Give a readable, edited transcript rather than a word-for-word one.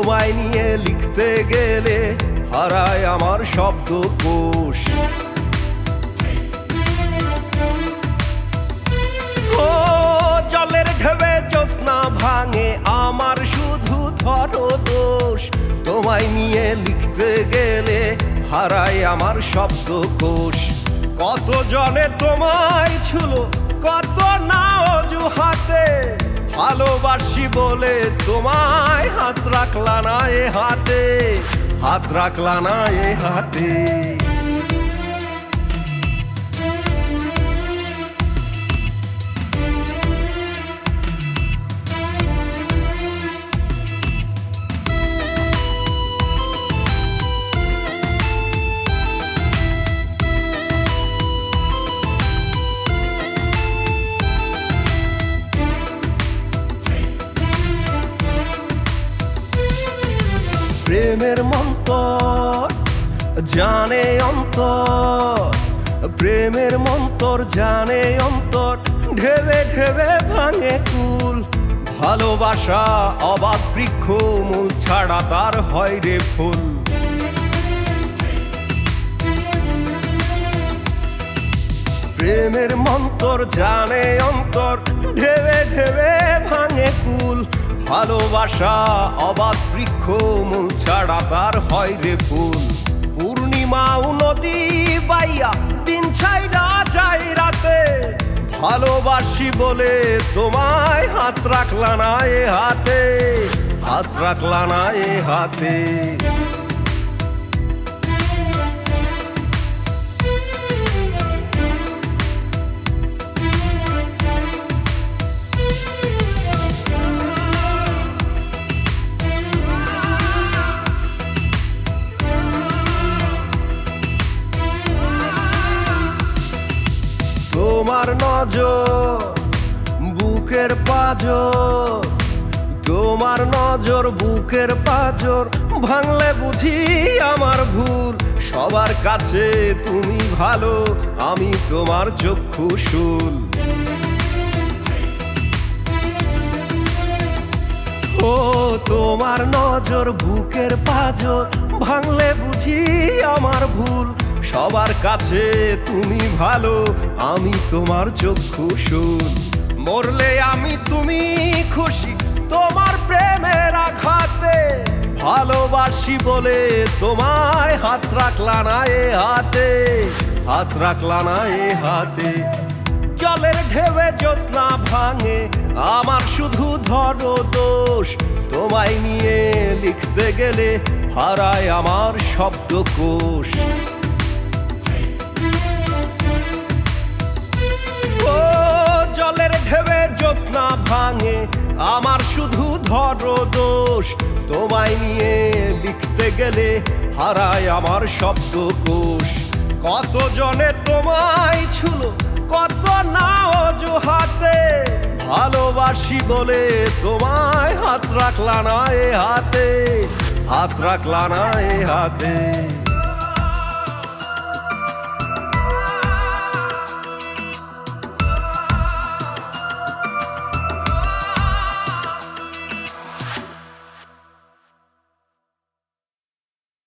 তোমায় নিয়ে লিখতে গেলে হারায় আমার শব্দকোষ। ও জলের ঢেবে জ্যোৎস্না ভাঙে আমার শুধু ধরো দোষ। তোমায় নিয়ে লিখতে গেলে হারায় আমার শব্দকোষ। কত জনে তোমায় ছুলো কত না অজুহাতে, ভালোবাসি বলে তোমায় হাত রাখলা না এ হাতে, হাত রাখলা না এ হাতে। প্রেমের মন্তর জানে অন্তর, প্রেমের মন্তর জানে অন্তর, ঢেবে ঢেবে ভাঙে কুল। ভালোবাসা অবাক বৃক্ষ, মূল ছাড়া তার হয় রে ফুল। প্রেমের মন্তর জানে অন্তর, ঢেবে ঢেবে ভাঙে কুল। ভালোবাসা অবাক বৃক্ষ, মূল ছাড়া তার হয় রে ফুল। পূর্ণিমাও নদী বাইয়া দিন ছাইরা যায় রাতে, ভালোবাসি বলে তোমায় হাত রাখলা না এ হাতে, হাত রাখলা না এ হাতে। তোমার নজর বুকের পাঁজর, তোমার নজর বুকের পাঁজর, ভাঙলে বুঝি আমার ভুল। সবার কাছে তুমি ভালো, আমি তোমার চক্ষুশূল। ও তোমার নজর বুকের পাঁজর, ভাঙলে বুঝি আমার ভুল। সবার কাছে তুমি ভালো, আমি তোমার চক্ষুশূল। মরলে আমি তুমি খুশি তোমার প্রেমের আঘাতে, ভালোবাসি বলে তোমায় হাত রাখলা না এ হাতে, হাত রাখলা না এ হাতে। জলের ঢেবে জ্যোৎস্না ভাঙে আমার শুধু ধরো দোষ। তোমায় নিয়ে লিখতে গেলে হারায় আমার শব্দকোষ। জলের ঢেবে জ্যোৎস্না ভাঙে আমার শুধু ধরো দোষ। তোমায় নিয়ে লিখতে গেলে হারায় আমার শব্দকোষ। কত জনে তোমায় ছুলো কত না অজুহাতে, ভালোবাসি বলে তোমায় হাত রাখলা না এ হাতে, হাত রাখলা না এ হাতে।